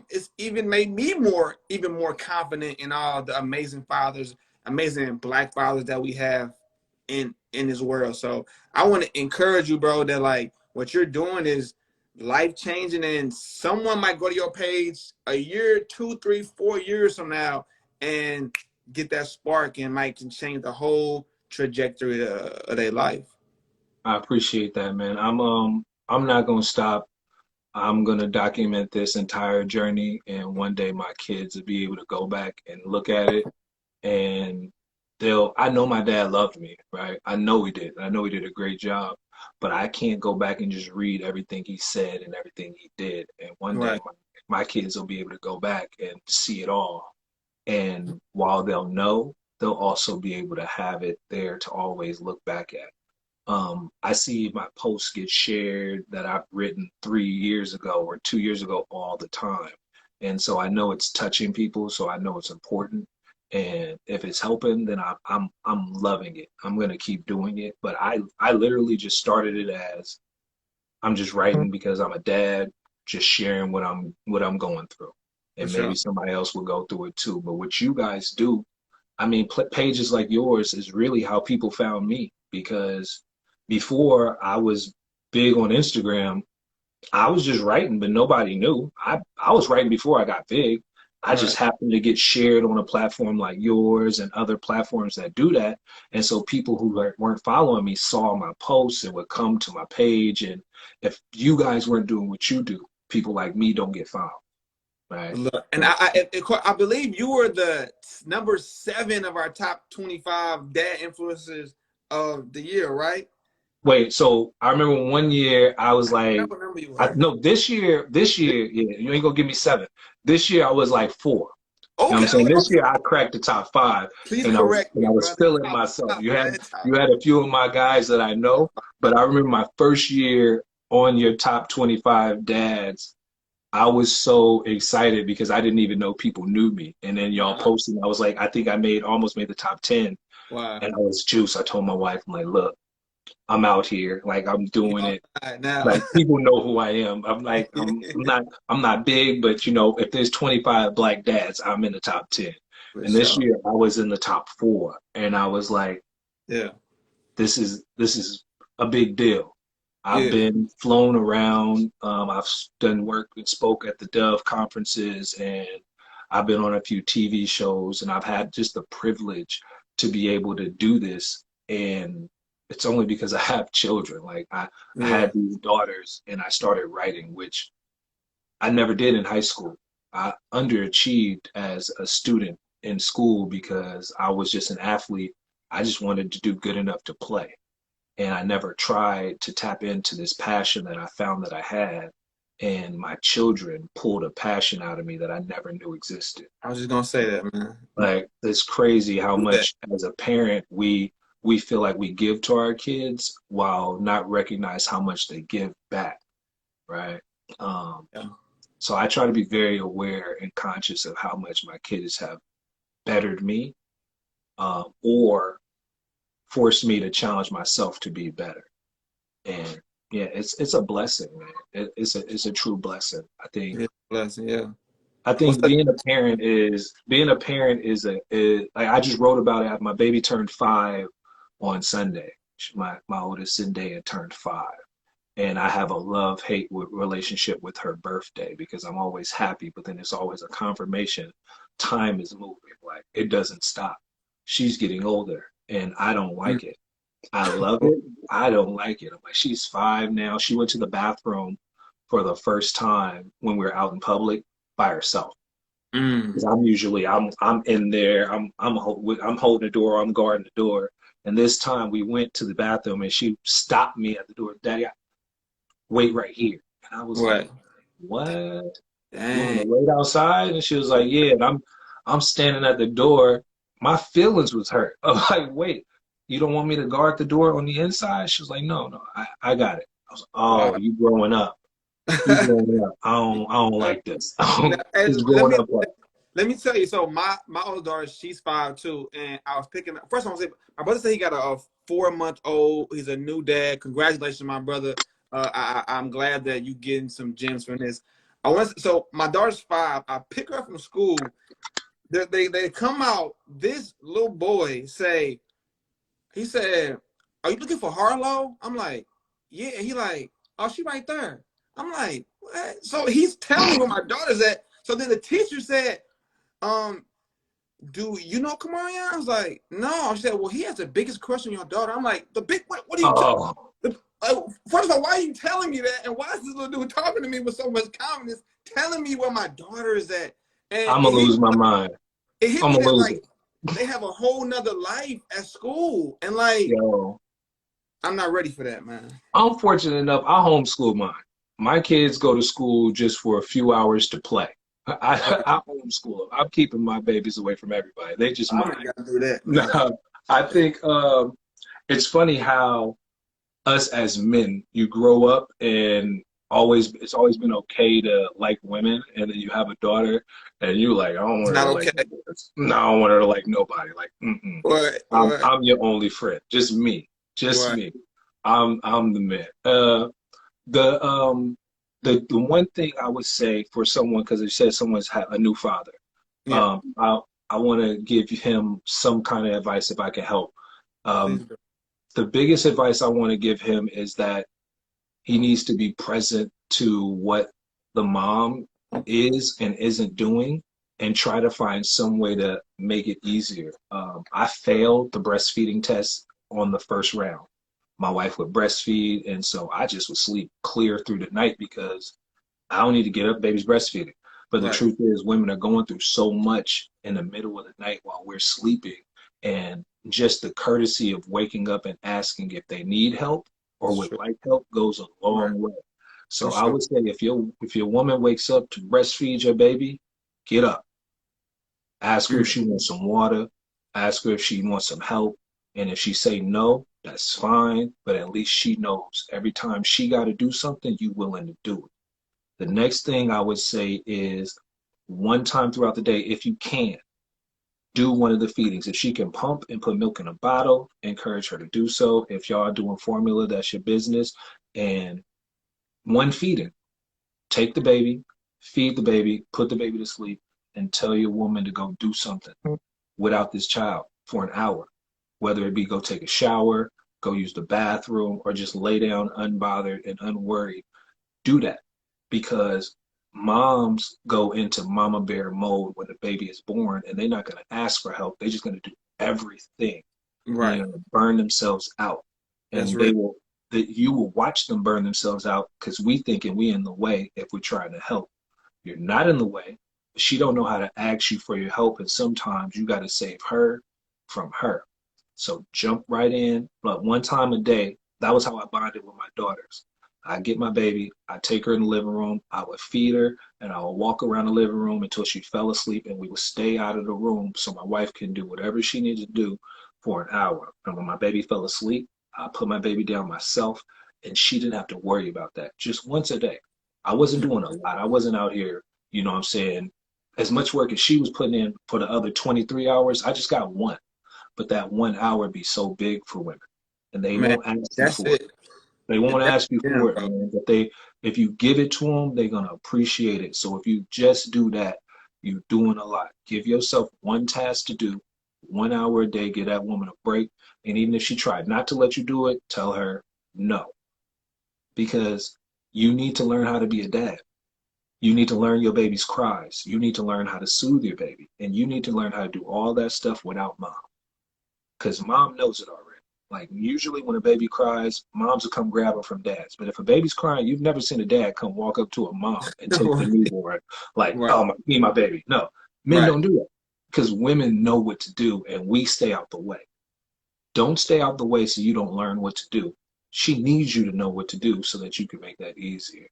it's even made me even more confident in all the amazing fathers, amazing Black fathers that we have in this world. So I want to encourage you, bro, that like what you're doing is life changing, and someone might go to your page a year, 2, 3, 4 years from now and get that spark and might can change the whole trajectory of their life. I appreciate that, man. I'm not gonna stop. I'm gonna document this entire journey, and one day my kids will be able to go back and look at it, and I know my dad loved me, right? I know he did. I know he did a great job, but I can't go back and just read everything he said and everything he did. And one day Right. my kids will be able to go back and see it all. And while they'll know, they'll also be able to have it there to always look back at. I see my posts get shared that I've written 3 years ago or 2 years ago all the time. And so I know it's touching people, so I know it's important. And if it's helping, then I'm loving it. I'm gonna keep doing it. But I literally just started it as I'm just writing because I'm a dad, just sharing what I'm going through. For And maybe sure. somebody else will go through it too. But what you guys do, I mean, pages like yours is really how people found me, because before I was big on Instagram, I was just writing, but nobody knew. I was writing before I got big. I just Right. happened to get shared on a platform like yours and other platforms that do that. And so people who weren't following me saw my posts and would come to my page. And if you guys weren't doing what you do, people like me don't get found, right? Look, and I believe you were the number 7 of our top 25 dad influencers of the year, right? Wait, so I remember one year I was I like, forgot what number you I were. no, this year, yeah, you ain't gonna give me 7. This year I was like 4. You know what I'm Okay, saying? okay, This okay. year I cracked the top 5, Please and I was correct and me, I was brother. feeling Top myself. 5, You had man. you Top. had a few of my guys that I know, but I remember my first year on your top 25 dads. I was so excited because I didn't even know people knew me. And then y'all Wow. posting, I was like, I think I almost made the top 10. Wow. And I was juiced. I told my wife, I'm like, look, I'm out here. Like I'm You doing it. outside now. Like people know who I am. I'm like I'm not big, but if there's 25 black dads, I'm in the top 10. For And this sure. year I was in the top 4, and I was like, Yeah. this is a big deal. I've Yeah. been flown around. I've done work and spoke at the Dove conferences, and I've been on a few TV shows, and I've had just the privilege to be able to do this. And it's only because I have children. Like I Yeah. had these daughters, and I started writing, which I never did in high school. I underachieved as a student in school because I was just an athlete. I just wanted to do good enough to play. And I never tried to tap into this passion that I found that I had. And my children pulled a passion out of me that I never knew existed. I was just gonna say that, man. Like it's crazy how Do that. much as a parent we feel like we give to our kids while not recognize how much they give back, right? Um, Yeah. so I try to be very aware and conscious of how much my kids have bettered me, or forced me to challenge myself to be better. And yeah, it's a blessing, man. It's a true blessing. Yeah. Blessing. Yeah. I What's think up? being a parent is like I just wrote about it. My baby turned 5 on Sunday. My oldest Zendaya turned 5, And I have a love-hate relationship with her birthday because I'm always happy, but then it's always a confirmation. Time is moving. Like it doesn't stop. She's getting older and I don't like it. I love it. I don't like it. I'm like, she's 5 now. She went to the bathroom for the first time when we were out in public by herself. Mm. Because I'm usually I'm in there. I'm holding the door. I'm guarding the door. And this time we went to the bathroom and she stopped me at the door. Daddy, wait right here. And I was like, What? what? You want to Dang. wait outside? And she was like, yeah. And I'm standing at the door. My feelings was hurt. I'm like, wait, you don't want me to guard the door on the inside? She was like, no, I got it. I was like, Wow. oh, you growing up. You growing up. I don't like this. Now, It's let growing me up like, let me tell you. So my older daughter, she's 5 too, and I was picking up. First, I want to say my brother said he got a 4-month-old. He's a new dad. Congratulations, my brother. I'm glad that you getting some gems from this. So my daughter's 5. I pick her up from school. They come out. This little boy he said, "Are you looking for Harlow?" I'm like, "Yeah." He like, "Oh, she right there." I'm like, "What?" So he's telling me where my daughter's at. So then the teacher said, um, "Do you know Kamarion?" I was like, "No." She said, "Well, he has the biggest crush on your daughter." I'm like, "The big what? What are you?" oh, First of all, why are you telling me that? And why is this little dude talking to me with so much confidence, telling me where my daughter is at? And I'm gonna lose my mind. it hit I'm me gonna that lose it. like they have a whole nother life at school, and like Yo, I'm not ready for that, man. I'm fortunate enough. I homeschool mine. My kids go to school just for a few hours to play. Okay, I homeschool them. I'm keeping my babies away from everybody. They just I'm mine. gonna gotta do that, man. No, I think it's funny how us as men, you grow up and it's always been okay to like women, and then you have a daughter, and you like, I don't It's want her not to like, okay. no, I don't want her to like nobody. Like, mm-mm. What? I'm your only friend, just What? me. I'm the man. The the one thing I would say for someone, because it says someone's had a new father, Yeah, um, I I want to give him some kind of advice if I can help. please Um, do. the biggest advice I want to give him is that he needs to be present to what the mom is and isn't doing and try to find some way to make it easier. I failed the breastfeeding test on the first round. My wife would breastfeed, and so I just would sleep clear through the night because I don't need to get up, baby's breastfeeding. But the Right. truth is, women are going through so much in the middle of the night while we're sleeping. And just the courtesy of waking up and asking if they need help or It's would true. like help goes a Right. long way. For So I sure. would say if your woman wakes up to breastfeed your baby, get up. Ask her if Mm. she wants some water. Ask her if she wants some help. And if she say no, that's fine. But at least she knows every time she got to do something, you willing to do it. The next thing I would say is one time throughout the day, if you can, do one of the feedings. If she can pump and put milk in a bottle, encourage her to do so. If y'all are doing formula, that's your business. And one feeding, take the baby, feed the baby, put the baby to sleep, and tell your woman to go do something without this child for an hour, whether it be go take a shower, go use the bathroom, or just lay down unbothered and unworried. Do that because moms go into mama bear mode when the baby is born and they're not going to ask for help. They're just going to do everything and Right. they're going to burn themselves out. That's And real. that you will watch them burn themselves out because we thinking we in the way if we're trying to help. You're not in the way. She don't know how to ask you for your help. And sometimes you got to save her from her. So jump right in. But one time a day, that was how I bonded with my daughters. I get my baby, I take her in the living room, I would feed her, and I would walk around the living room until she fell asleep, and we would stay out of the room so my wife can do whatever she needed to do for an hour. And when my baby fell asleep, I put my baby down myself, and she didn't have to worry about that. Just once a day. I wasn't doing a lot. I wasn't out here, you know what I'm saying, as much work as she was putting in for the other 23 hours. I just got one. But that 1 hour be so big for women, and they Man, won't ask you that's for it. it. They won't That's ask you them, for it, bro. man. But if you give it to them, they're gonna appreciate it. So if you just do that, you're doing a lot. Give yourself one task to do, 1 hour a day. Give that woman a break. And even if she tried not to let you do it, tell her no. because you need to learn how to be a dad. You need to learn your baby's cries. You need to learn how to soothe your baby. And you need to learn how to do all that stuff without mom. Because mom knows it already. Like usually when a baby cries, moms will come grab her from dads. But if a baby's crying, you've never seen a dad come walk up to a mom and take the Right. newborn like, Right. oh, my baby. No, men Right. don't do that because women know what to do and we stay out the way. Don't stay out the way so you don't learn what to do. She needs you to know what to do so that you can make that easier.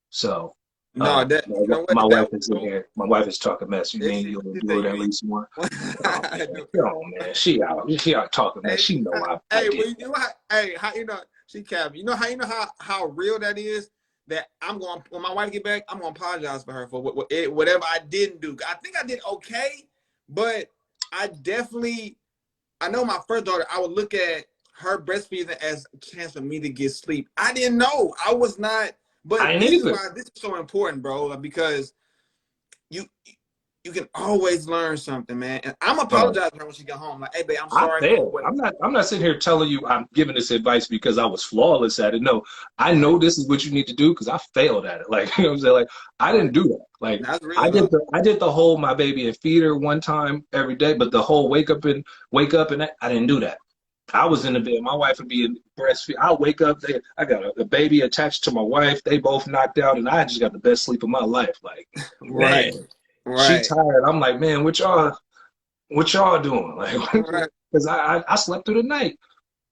So, No, that my, you know what my wife that is in here. My wife is talking mess. You mean this is you'll the do thing it you at need. least more? Oh man, come on, man. She out talking mess. Hey, She know I hey, did. well, you know how, hey, how you know she cap? You know how real that is. That I'm going when my wife get back, I'm gonna apologize for her for whatever I didn't do. I think I did okay, but I definitely I know my first daughter. I would look at her breastfeeding as a chance for me to get sleep. I didn't know I was not, I but ain't this is either. why this is so important, bro. Because you you can always learn something, man. And I'm Bro, apologizing to her when she get home. Like, hey, babe, I'm I sorry for failed. what. I'm not sitting here telling you I'm giving this advice because I was flawless at it. No, I know this is what you need to do because I failed at it. Like, you know what I'm saying? Like, I Right. didn't do that. Like, That's I real did though. the whole my baby and feed her one time every day, but the whole wake up and that, I didn't do that. I was in the bed. My wife would be in breastfeed. I'll wake up. I got a baby attached to my wife. They both knocked out, and I just got the best sleep of my life. Like, Right. man, she Right. tired. I'm like, man, what y'all doing? Like, Right. because I slept through the night.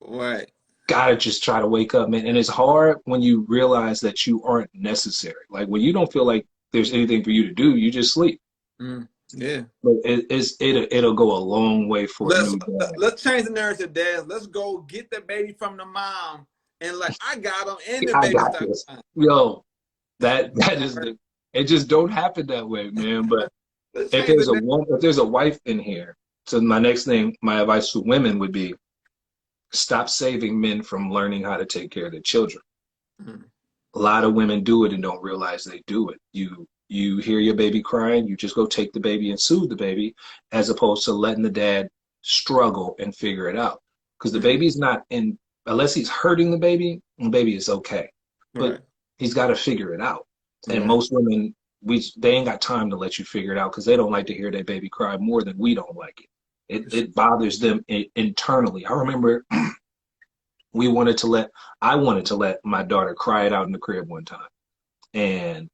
Right. Gotta just try to wake up, man. And it's hard when you realize that you aren't necessary. Like when you don't feel like there's anything for you to do, you just sleep. Mm. Yeah. But it'll go a long way for a Let's new dad. let's change the narrative, Dad. Let's go get the baby from the mom and like I got him and the I baby got start this. crying. Yo, that All is right. the it just don't happen that way, man. But Let's if change the there's a narrative. one if there's a wife in here, so my next thing, my advice to women would be stop saving men from learning how to take care of their children. Mm. A lot of women do it and don't realize they do it. You hear your baby crying, you just go take the baby and soothe the baby, as opposed to letting the dad struggle and figure it out. Because the Mm. baby's not in unless he's hurting the baby is okay. But Right. he's got to figure it out. And Right. most women, they ain't got time to let you figure it out because they don't like to hear their baby cry more than we don't like it. It bothers them internally. I remember we wanted to let I wanted to let my daughter cry it out in the crib one time. And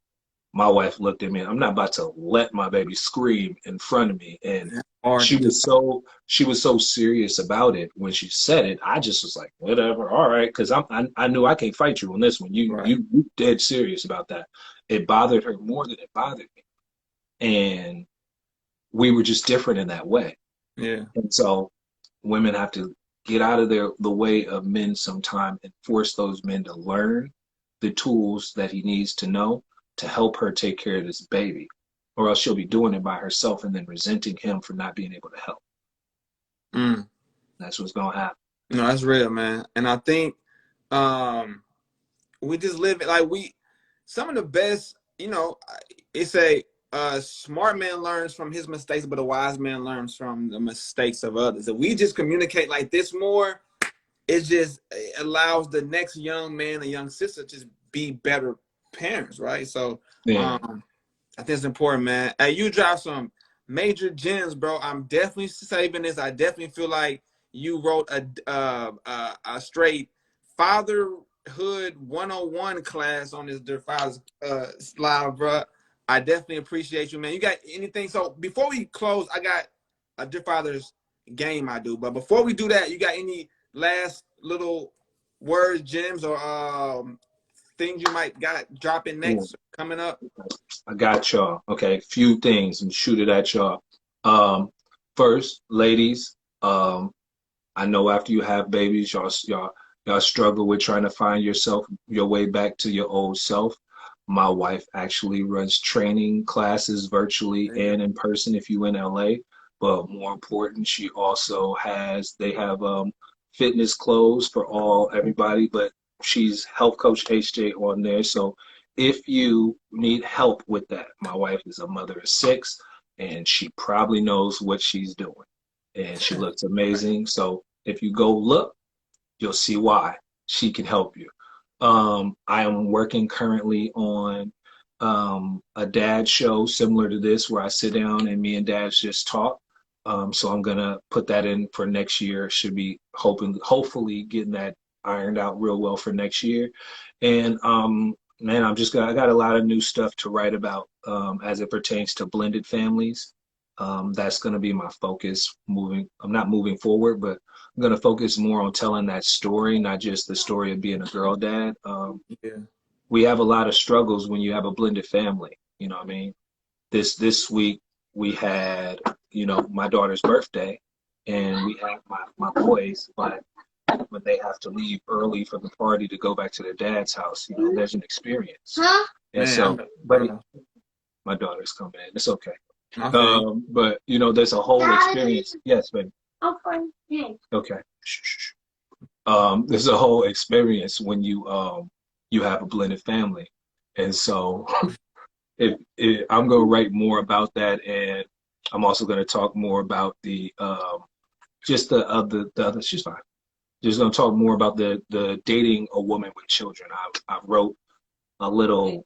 my wife looked at me. I'm not about to let my baby scream in front of me. And That's hard to she do. was so serious about it when she said it. I just was like, whatever, all right, because I knew I can't fight you on this one. You Right. you you dead serious about that. It bothered her more than it bothered me. And we were just different in that way. Yeah. And so women have to get out of the way of men sometime and force those men to learn the tools that he needs to know to help her take care of this baby. Or else she'll be doing it by herself and then resenting him for not being able to help. Mm. That's what's gonna happen. No, that's real, man. And I think um we just live it like we some of the best, it's a smart man learns from his mistakes, but a wise man learns from the mistakes of others. If we just communicate like this more, it allows the next young man and young sister to just be better parents, right? So Yeah. I think it's important, man. Hey, you drop some major gems, bro. I'm definitely saving this. I definitely feel like you wrote a straight fatherhood 101 class on this Dear Fathers slide, bro. I definitely appreciate you, man. You got anything? So before we close, I got a Dear Fathers game I do. But before we do that, you got any last little words, gems, or things you might got dropping Yeah. next coming up? I got y'all. Okay, few things and shoot it at y'all. Um, First, ladies, I know after you have babies, y'all struggle with trying to find your way back to your old self. My wife actually runs training classes virtually There you go. and in person if you in LA. But more important, they have fitness clothes for everybody, but she's health coach HJ on there. So if you need help with that, my wife is a mother of six and she probably knows what she's doing. And she looks Right. amazing. So if you go look, you'll see why she can help you. I am working currently on a dad show similar to this where I sit down and me and dads just talk. So I'm gonna put that in for next year. Should be hopefully getting that ironed out real well for next year. And man, I got a lot of new stuff to write about as it pertains to blended families. That's gonna be my focus moving. I'm not moving forward, but I'm gonna focus more on telling that story, not just the story of being a girl dad. Yeah. We have a lot of struggles when you have a blended family. You know what I mean? This week we had, my daughter's birthday, and we have my boys, but when they have to leave early for the party to go back to their dad's house, there's an experience. Huh? And Man, so, but my daughter's coming in. It's okay. okay. But there's a whole experience. Yes, baby. Okay. Okay. Shh, shh, shh. There's a whole experience when you have a blended family, and so I'm going to write more about that, and I'm also going to talk more about the just the other. She's fine. Just going to talk more about the dating a woman with children. I wrote a little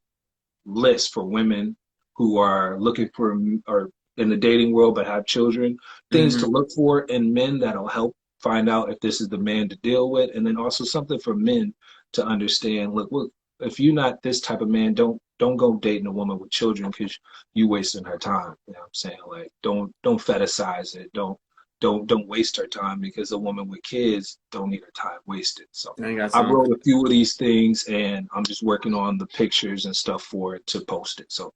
list for women who are looking for or in the dating world but have children, things to look for in men that'll help find out if this is the man to deal with, and then also something for men to understand. Look, if you're not this type of man, don't go dating a woman with children because you wasting her time. You know what I'm saying? Like, don't fetishize it. Don't waste her time because a woman with kids don't need her time wasted. So I wrote a few of these things, and I'm just working on the pictures and stuff for it to post it. So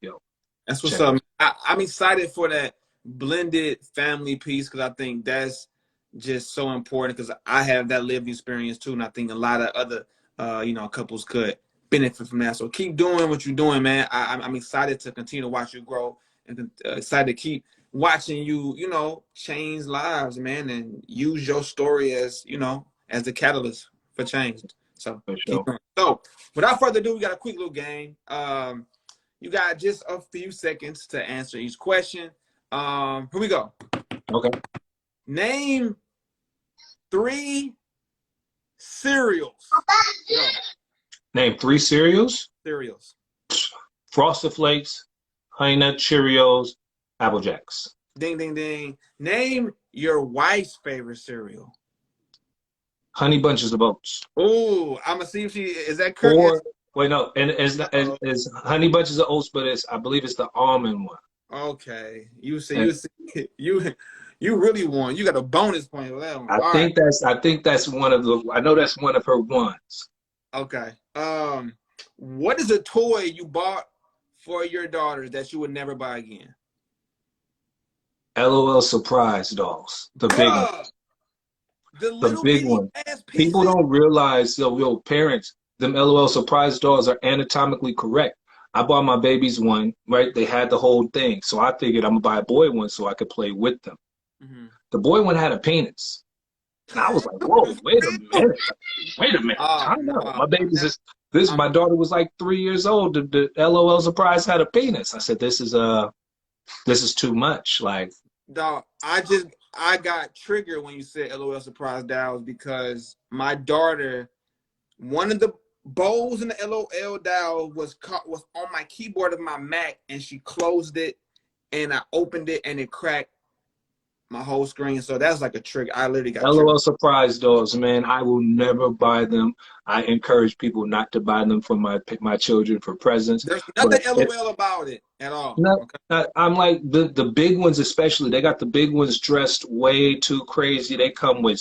That's what's up. I'm excited for that blended family piece because I think that's just so important because I have that lived experience too, and I think a lot of other couples could benefit from that. So keep doing what you're doing, man. I'm excited to continue to watch you grow and excited to keep watching you, change lives, man, and use your story as as the catalyst for change. So keep going. So without further ado, we got a quick little game. You got just a few seconds to answer each question. Here we go. Okay. Name 3 cereals. Go. Name 3 cereals. Cereals. Frosted Flakes, Honey Nut Cheerios, Apple Jacks. Ding, ding, ding. Name your wife's favorite cereal. Honey Bunches of Oats. Oh, I'm gonna see if she is that correct. Or wait, no, and it's Honey Bunches of Oats, but I believe it's the almond one. Okay, you really won. You got a bonus point for that one. I think that's one of the. I know that's one of her ones. Okay. What is a toy you bought for your daughters that you would never buy again? LOL surprise dolls, the big ones. The big one. People don't realize, parents, them LOL surprise dolls are anatomically correct. I bought my babies one, right? They had the whole thing. So I figured I'm going to buy a boy one so I could play with them. The boy one had a penis. And I was like, whoa, wait a minute. Time out. My baby's my daughter was like 3 years old. The LOL surprise had a penis. I said, this is too much. Like, dog, I got triggered when you said LOL surprise dolls because my daughter, one of the bowls in the LOL doll was on my keyboard of my Mac, and she closed it, and I opened it, and it cracked my whole screen. So that's like a trigger. I literally got LOL triggered. surprise dolls, man. I will never buy them. I encourage people not to buy them for my children for presents. There's nothing LOL about it at all. No, I'm like the big ones, especially. They got the big ones dressed way too crazy. They come with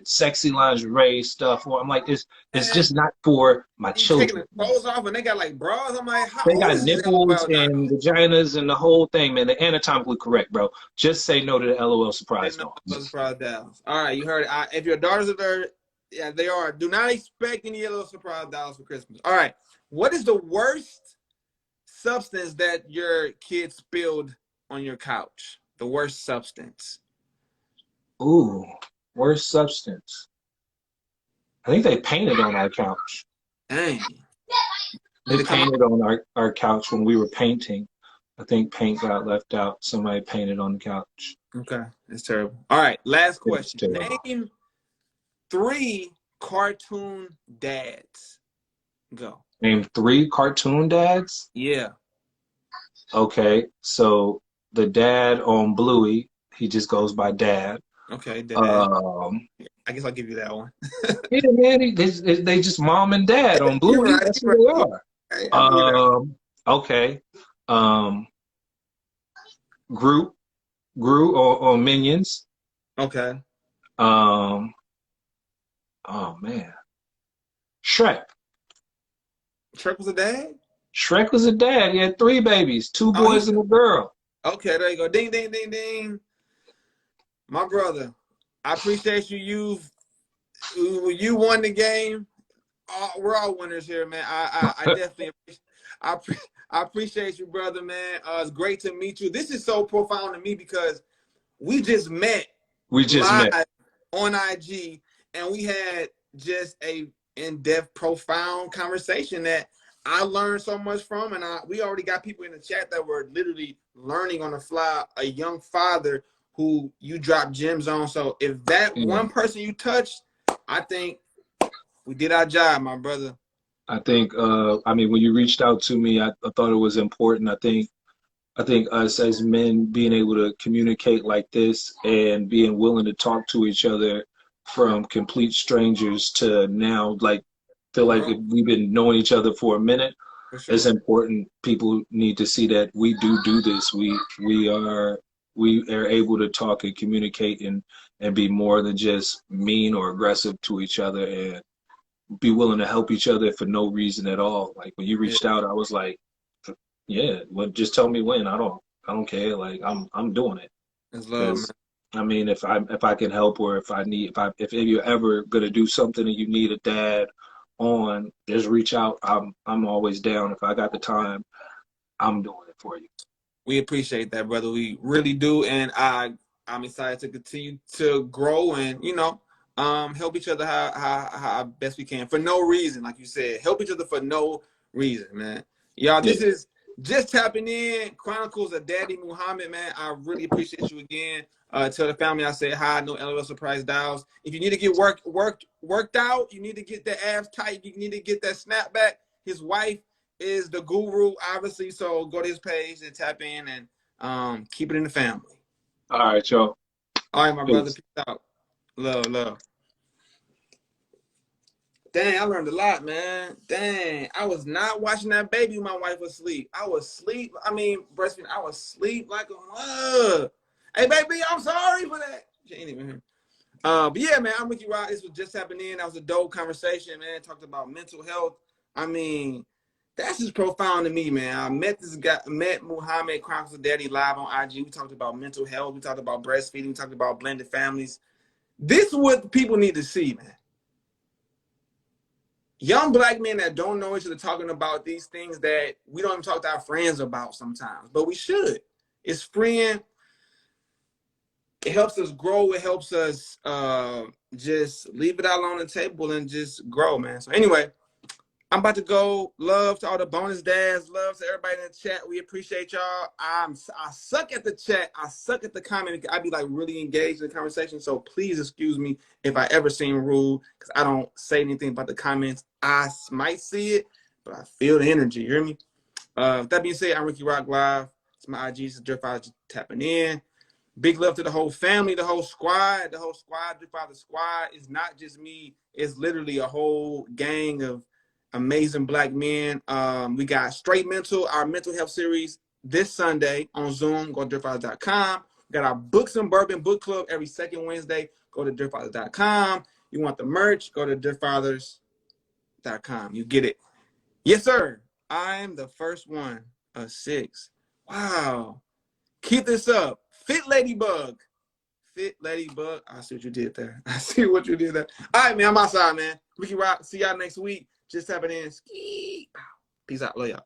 sexy lingerie stuff. I'm like, it's just not for my children. Taking the clothes off and they got like bras. I'm like, how they got nipples and vaginas and the whole thing, man. They're anatomically correct, bro. Just say no to the LOL surprise dolls. Surprise dolls. All right, you heard it. If your daughters are there, yeah, they are. Do not expect any LOL surprise dolls for Christmas. All right, what is the worst substance that your kid spilled on your couch? The worst substance. Ooh. Worst substance. I think they painted on our couch. Dang. They painted on our couch when we were painting. I think paint got left out. Somebody painted on the couch. Okay. That's terrible. All right. Last question. Name 3 cartoon dads. Go. Name 3 cartoon dads. Yeah. Okay, so the dad on Bluey, he just goes by Dad. Okay, Dad. Um, I guess I'll give you that one. yeah, man, they just mom and dad on You're Bluey. right. That's You're who they right. are. Hey, I'll give you that. Okay. Um, Group, Gru on Minions. Okay. Um, oh man, Shrek. Trip was a dad? Shrek was a dad. He had 3 babies, 2 Oh, boys and a girl. okay, there you go. Ding, ding, ding, ding. My brother, I appreciate you. You won the game. We're all winners here, man. I definitely I, I appreciate you, brother, man. It's great to meet you. This is so profound to me because we just met We just live met. on IG, and we had just a in-depth, profound conversation that I learned so much from, and we already got people in the chat that were literally learning on the fly. A young father who you drop gems on. So if that Yeah. one person you touched, I think we did our job, my brother. I think, I mean, when you reached out to me, I thought it was important. I think us as men being able to communicate like this and being willing to talk to each other from complete strangers to now, like, feel like Bro, we've been knowing each other for a minute. for It's sure. important. People need to see that we do this. We are able to talk and communicate and be more than just mean or aggressive to each other and be willing to help each other for no reason at all. Like when you Yeah, reached out, I was like, yeah, well, just tell me when. I don't care. Like I'm doing it it's love, man. because I mean, if I can help or if you're ever gonna do something and you need a dad on, just reach out. I'm always down. If I got the time, I'm doing it for you. We appreciate that, brother. We really do, and I'm excited to continue to grow and help each other how best we can for no reason, like you said, help each other for no reason, man. Y'all, Yeah, this is just tapping in. Chronicles of Daddy Muhammad, man. I really appreciate you again. Tell the family I said hi. No LOL surprise dials. If you need to get worked out, you need to get the abs tight. You need to get that snapback. His wife is the guru, obviously. So go to his page and tap in and keep it in the family. all right, y'all. All right, my brother. Peace. Peace out. Love, love. Dang, I learned a lot, man. Dang, I was not watching that baby when my wife was asleep. I was asleep. I mean, breastfeeding. I was asleep like a mug. Hey, baby, I'm sorry for that. She ain't even here. But yeah, man, I'm with you, Rod. This was just happening. That was a dope conversation, man. Talked about mental health. I mean, that's just profound to me, man. I met this guy, met Muhammad Chronicles of Daddy live on IG. We talked about mental health. We talked about breastfeeding. We talked about blended families. This is what people need to see, man. Young black men that don't know each other talking about these things that we don't even talk to our friends about sometimes, but we should. It's freeing. It helps us grow. It helps us just leave it all on the table and just grow, man. So anyway, I'm about to go. Love to all the bonus dads. Love to everybody in the chat. We appreciate y'all. I suck at the chat. I suck at the comment. I be like really engaged in the conversation. So please excuse me if I ever seem rude because I don't say anything about the comments. I might see it, but I feel the energy. You hear me? With that being said, I'm Ricky Rock Live. It's my IG. It's Drift Father tapping in. Big love to the whole family, the whole squad. The whole squad, Drift Father squad, is not just me. It's literally a whole gang of amazing black men. We got Straight Mental, our mental health series this Sunday on Zoom. Go to driftfathers.com. We got our Books and Bourbon book club every second Wednesday. Go to driftfathers.com. You want the merch? Go to driftfathers.com. You get it. Yes, sir. I'm the first one of 6. Wow. Keep this up. Fit Ladybug. Fit Ladybug. I see what you did there. I see what you did there. All right, man. I'm outside, man. Ricky Rock. See y'all next week. Just tapping in. Ski. Peace out. Love y'all.